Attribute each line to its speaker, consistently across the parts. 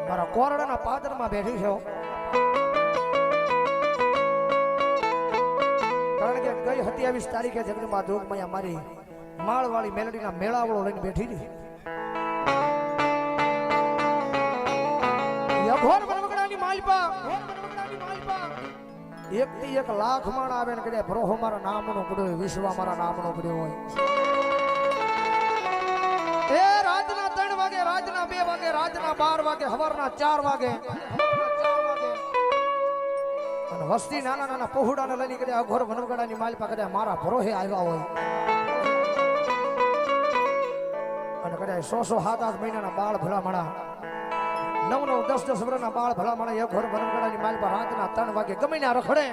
Speaker 1: મારા કોરડાના પાદરમાં બેઠી છે કારણ કે ગઈ 27 તારીખે જગદંબા જોગમાયા મારી માળવાળી મેલડીના મેળાવળો લઈને બેઠી હતી યઘોર બરબગડાની માલપા એક થી 1 લાખ માણ આવે ને કદાચ ભરોહો મારા નામનો પડ્યો વિશ્વ મારા નામનો પડ્યો હોય એ રાતના 3 વાગે રાતના 2 વાગે રાતના 12 વાગે સવારના 4 વાગે અને વસ્તી નાના નાના પહોડાને લઈને કદાચ અઘોર વનવગડાની માલપા કદાચ મારા ભરોહે આવ્યા હોય અને કદાચ 100 7 મહિનાના બાળ ભલામણા 9 10 વર્ષના બાળ ભલામણા એક ઘર વનવગડાની માલપા રાતના 3 વાગે ગમે ના રખડે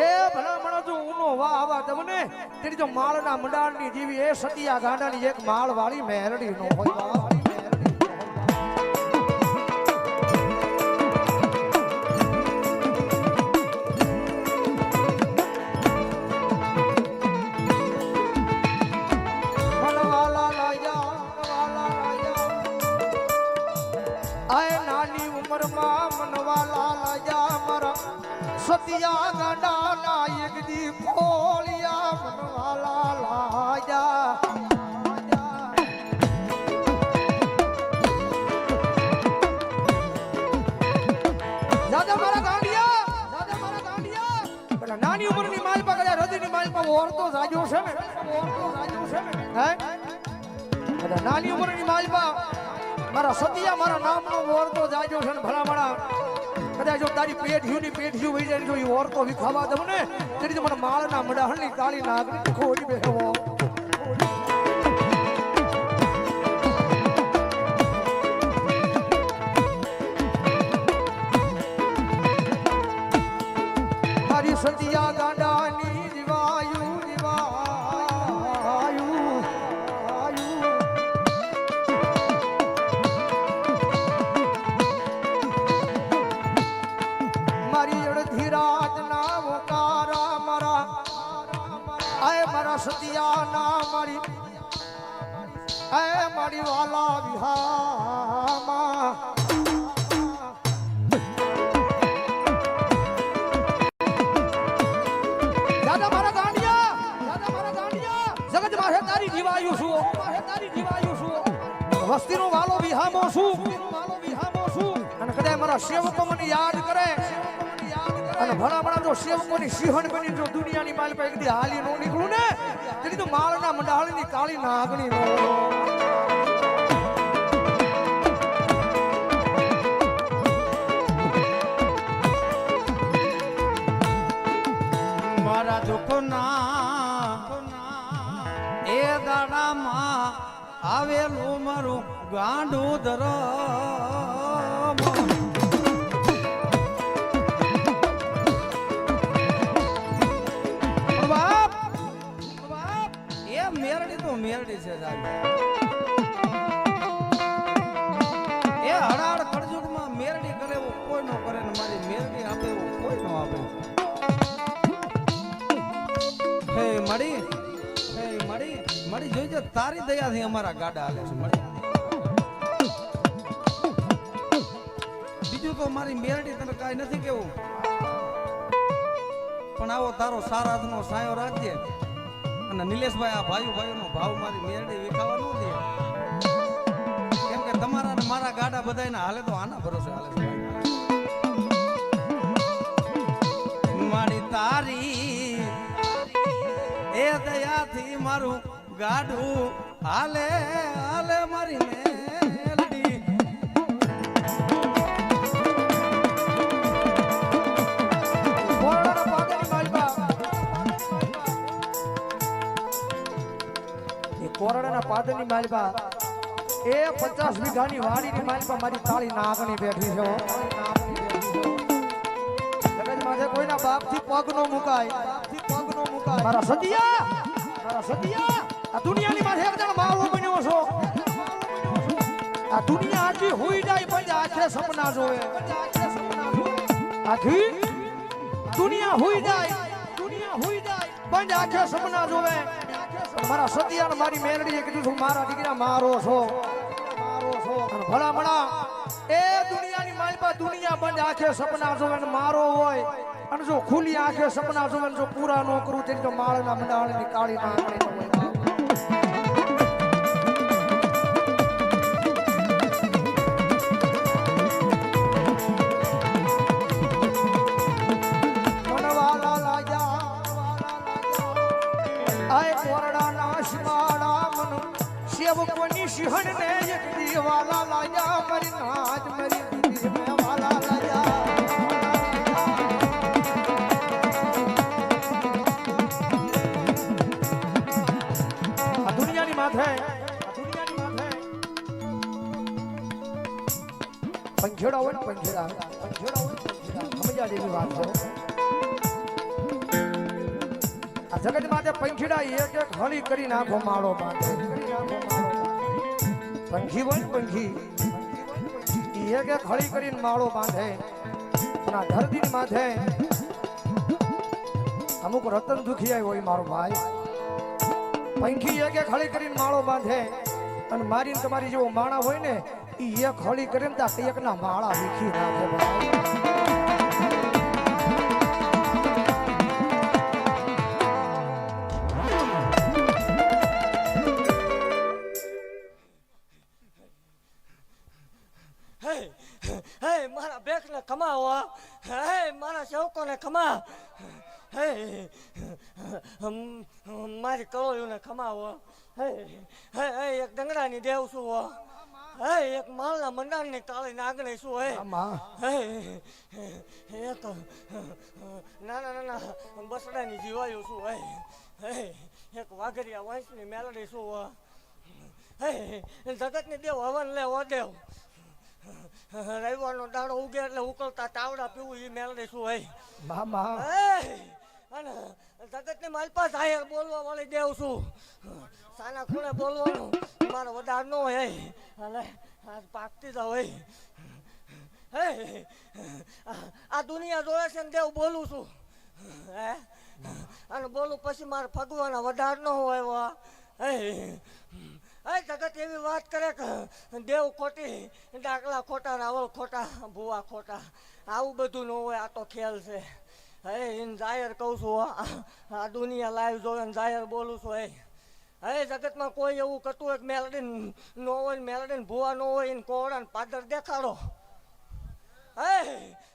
Speaker 1: એ ભલામણા જો ઊનો વા આવા તમને તેની જો માળના મંડાળની જીવી એ સતિયા ગાંડાની એક માળ વાળી મેલડી નો હોય સતિયા ગાંડા નાયક દી ફોલિયા મનવાલા લાજા દાદા મારા ગાંડિયા પેલા નાની ઉંમરની માલપા કદાચ હૃદયની માલપા ઓરતો જાજો છે ને હે પેલા નાની ઉંમરની માલપા મારા સતિયા મારા નામનો ઓરતો જાજો છે ને ભલામણા કદાચ જો તારી પેઢીઓની પેઢીઓ વહી જાય જો એ ઓરતો વિખાવા દઉં ને તેથી તો મને માળના મડાહણની કાળી નાગરી ખોડી બેહવો મારી સતિયા ગાંડાની જીવાયુ સતિયા ના મારી એ મારી વાલા વિહામાં દાદા મારા ગાંડિયા જગત માથે તારી જીવાયું છું વસ્તીનો વાલો વિહામો છું અને કદાચ મારા સેવકો મને યાદ કરે અને ભણામણા જો સેવકોની સિંહણ બની જો દુનિયાની માલ પર એકદી હાલી નો નીકળું ને તેની તો માળના મંડાળની કાળી નાગણી નો
Speaker 2: મારા દુઃખના એ દાડામાં આવેલું મારું ગાંડું ધરમ મેરડી છે એ હડાડ કળજુગમાં મેરડી કરે એવું કોઈ નો કરે ને મારી મેરડી આપે એવું કોઈ નો આપે હે મળી જોઈજે તારી દયાથી અમારા ગાડા હાલે છે મળી બીજું તો મારી મેરડી તને કાંઈ નથી કેવું પણ આવો તારો સારા હાથનો સાયો રાખજે અને નિલેશભાઈ આ ભાઈઓનો ભાવ મારી મેરડી વિખાવા ન દે કેમ કે તમારા ને મારા ગાડા બધાયના હાલે તો આના ભરોસે હાલે મારી તારી એ દયાથી મારું ગાડું હાલે હાલે મારી મેરડી
Speaker 1: કોરડાના પાદરની માલપા એ 50 વીઘાની વાડીની માલપા મારી કાળી નાગણી બેઠી છે જગત માથે કોઈના બાપથી પગ નો મુકાય મારા સતિયા આ દુનિયાની માથે એકદમ માવો બન્યો છો આ દુનિયા આખી હોઈ જાય પણ આખે સપના જોવે આખી દુનિયા હોઈ જાય પણ આખે સપના જોવે મારા સતિયા મારી મેલડીએ કીધું છું મારા દીકરા મારો છો અને ભલામણા એ દુનિયાની માલપા દુનિયા બંધ આંખે સપના જોવે ને મારો હોય અને જો ખુલ્લી આંખે સપના જોવે ને જો પૂરા ન કરું તો માળના મંડાળની કાળી નાકડી ન હોય કોની સિંહણ ને એક દીવાલા લાયા મરી નાચ મરી દીદી મે વાલા લાયા આ દુનિયાની માથે પંખેડા હોય ને પંખેડા સમજ્યા જેવી વાત છે આ જગત માથે પંખેડા એક એક હળી કરી નાખો માળો બાંધે પંખી હોય ને પંખી એક એક હળી કરીને માળો બાંધે અને આ ધરતી માથે અમુક રતન દુખિયા હોય મારો ભાઈ પંખી એક એક હળી કરીને માળો બાંધે અને મારીને તમારી જેવો માણા હોય ને એ એક હળી કરીને ત્યાં એકના માળા વીખી નાખે ભાઈ
Speaker 3: મારા બેકને કમાવા મારા સેવકોને કમા મારી કરોળીઓને કમાવો એક ડંગરાની દેવ છું એક માલના મંડાણની કાળી નાગણી છું એક નાના નાના બસડાની જીવાયું છું એક વાઘરિયા વંશની મેલડી છું જગતની દેવ હવન લે ઓ દેવ રવિવારનો દાડો ઉગે એટલે ઉકળતા તાવડા પીવું એ મેળવી શું હોય
Speaker 1: મામા
Speaker 3: અને જગતની માલપા જાહેર બોલવા વાળી દેવ છું સાના ખૂણે બોલવાનું મારો વધાર ન હોય અને આજ પાકતી જ હોય આ દુનિયા જોડે છે ને દેવ બોલું છું અને બોલું પછી મારે ભગવાન વધાર ન હોય જગત એવી વાત કરે કે દેવ ખોટી ડાકલા ખોટા રાવળ ખોટા ભુવા ખોટા આવું બધું ન હોય આ તો ખેલ છે એને જાહેર કહું છું આ દુનિયા લાઈવ જોવે ને જાહેર બોલું છું જગતમાં કોઈ એવું કરતું હોય મેલડી ન હોય ને મેલડી ભુવા ન હોય એને કોળા ને પાદર દેખાડો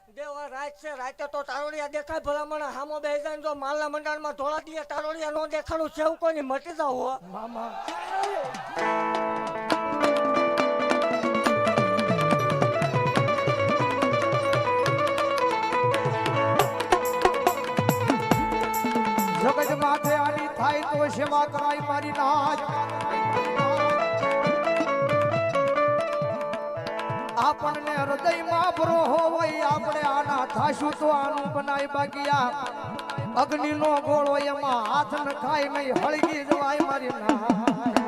Speaker 3: દેવા રાત છે રાતે તો તારોડિયા દેખાય ભલામણ હામો બે જાય જો માલના મંડાણમાં ધોળા દીએ તારોડિયા ન દેખાડું છે એવું કોઈની મટી જાવ
Speaker 1: મામા જગત માથે આની થાય તો સેવા કરાય મારી નાચ આપણને હૃદયમાં ભરો હોય આપણે આના થાશું તો આનું બનાય બાકીયા અગ્નિનો ગોળો એમાં હાથ ન ખાય નહીં હળગી જવાય મારી નાચ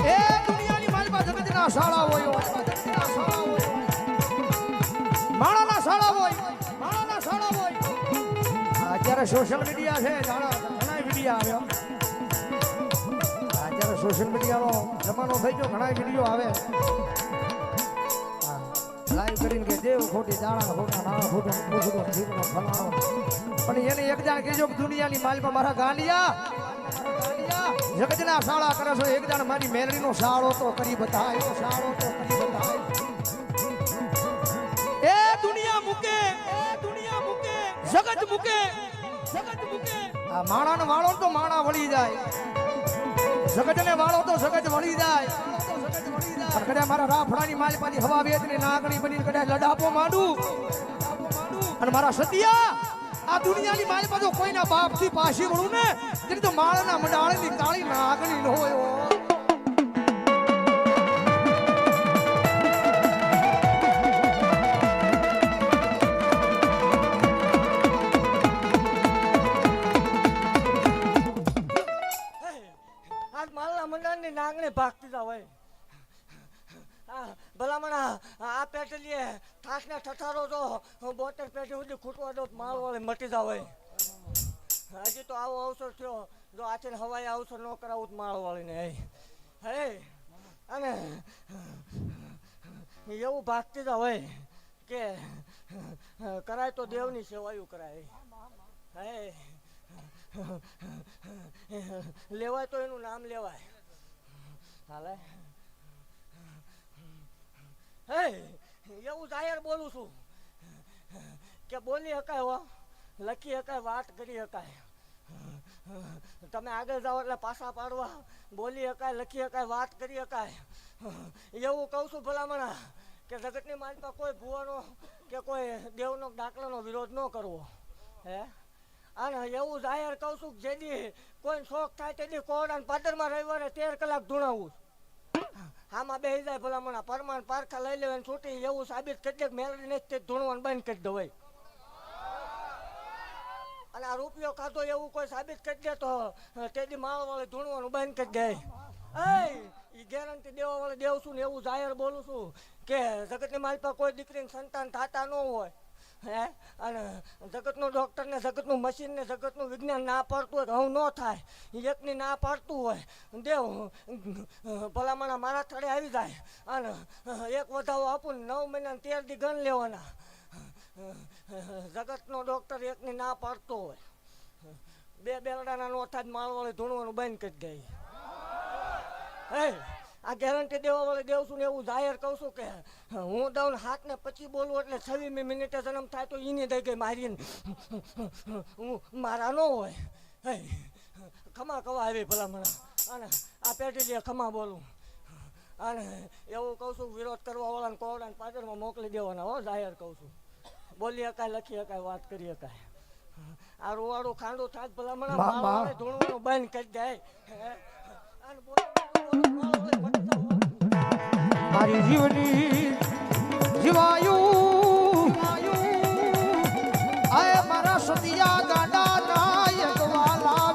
Speaker 1: એ દુનિયાની માલમાં જગતના શાળા હોય માણાના શાળા હોય અત્યારે સોશિયલ મીડિયા છે ઘણા વિડીયો આવ્યો અત્યારે સોશિયલ મીડિયાનો જમાનો થઈ ગયો ઘણા વિડીયો આવે લાઈવ કરીને કે દેવ ખોટી દાણા ખોટા નાણા ખોટું પૂછડું જીવનો ફલાણો પણ એને એક જાણ કહેજો કે દુનિયાની માલમાં મારા ગાંડિયા જગતના શાળા કરે છો એક જાણ મારી મેલડીનો શાળો તો કરી બતાય એ દુનિયા મૂકે જગત મૂકે આ માણાને વાળો તો માણા વળી જાય જગતને વાળો તો જગત વળી જાય કદાચ મારા રાફડાની માલપાની હવા વેચની નાગણી બની કદાચ લડાપો માંડું અને મારા સતિયા આ દુનિયાની માલપા તો કોઈના બાપથી પાછી વળું ને તેની તો માળના મંડાળની કાળી નાગણી ન હોય
Speaker 3: મંડળની નાગણી ભાગતી જાવ ભલામણા આ પેટલીએ ઠાસને ઠઠારો જો 72 પેટી સુધી ખૂટવા દો માલ વાળી મટી જાવ હજી તો આવો અવસર થયો, જો આથી હવાઈ અવસર ન કરાવું તો માળ વાળીને હે અને એવું ભાગતી જ હોય કે કરાય તો દેવની સેવાયું કરાય હે લેવાય તો એનું નામ લેવાય હાલે હે એવું જાહેર બોલું છું કે બોલી શકાય હો, લખી શકાય, વાત કરી શકાય. તમે આગળ જાઓ એટલે પાછા પાડવા, બોલી શકાય, લખી શકાય, વાત કરી શકાય. એવું કહું છું ભલામણા કે જગતની માલમાં કોઈ ભૂવાનો કે કોઈ દેવનો દાખલાનો વિરોધ ન કરવો હે. અને એવું જાહેર કહું છું કે જેથી કોઈ શોખ થાય તેથી કોરડાને પાદરમાં રવિવારે 13 કલાક ધૂણાવું. આમાં બેસી જાય ભલામણા, પરમાણ પારખા લઈ લેવાને છૂટી એવું સાબિત કરી દે મેળવીને તે ધૂણવાનું બંધ કરી દવાય. અને આ રૂપિયો ખાધો એવું કોઈ સાબિત કરી દે તો તેથી માળ વાળે ધૂણવાનું બંધ કરી દે. એ ગેરંટી દેવા વાળે દેવ છું ને એવું જાહેર બોલું છું કે જગતની માલપા કોઈ દીકરીને સંતાન થતા ન હોય હે. અને જગતનું ડૉક્ટર ને જગતનું મશીન ને જગતનું વિજ્ઞાન ના પાડતું હોય હું ન થાય, એકની ના પાડતું હોય દેવ ભલામણા મારા થડે આવી જાય અને એક વધાવો આપું 9 મહિના 13 દી ગણ લેવાના. જગતનો ડૉક્ટર એકની ના પાડતો હોય, 2 બેલડાના નો થાય માળ વાળે ધૂણવાનું બંધ કરી દે. હે આ ગેરંટી દેવા વાળે દેવ છું ને એવું જાહેર કહું છું કે હું દઉં 7 ને 25 બોલું એટલે 26મી મિનિટે જન્મ થાય તો એની દઈ ગઈ મારીને હું મારા ન હોય. હે ખમા કવા આવી ભલામણા અને આ પેટી દે ખમા બોલું. અને એવું કહું છું વિરોધ કરવા વાળાને કોરડાને પાદરમાં મોકલી દેવાના હો, જાહેર કહું છું. બોલી શકાય, લખી શકાય, વાત કરી શકાય. આ રૂવાડું ખાંડું થાય ભલામણા માળવાળે ધૂણવાનું બંધ કરી દે.
Speaker 1: મારી જીવની જીવાયું આય મારા સતિયા ગાડા નાયક વાલા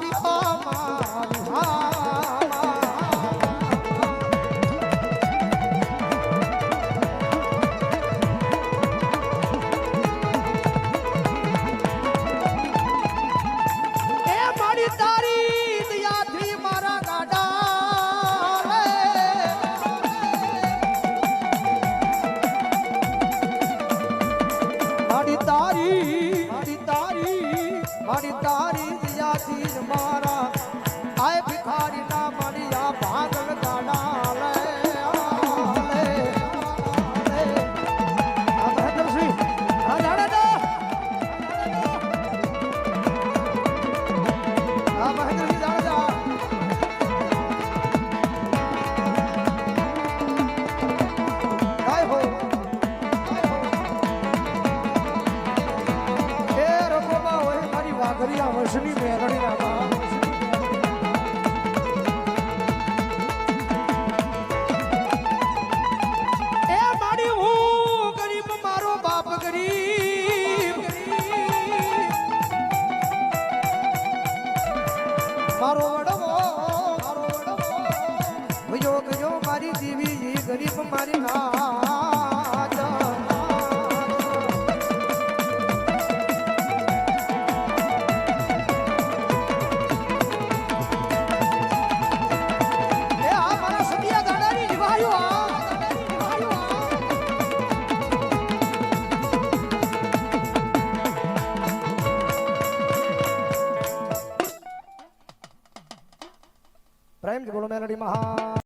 Speaker 1: મારી તારી દયાથી મારા ગાડા મારી તારી દયાથી મારા આય ભિખારી ના મારી આ ભાગલ ગાડા લે આ મહેન્દ્રસિંહ આ જાડેજા આ મહેન્દ્રસિંહ જાડેજા હો વાઘરિયા વર્ષની મેરડી એ મારી હું ગરીબ મારો બાપ ગરીબ મારો વડવો ભયો ગયો મારી દેવી ગરીબ મારી ના પ્રેમ બોલો મેલડી મહા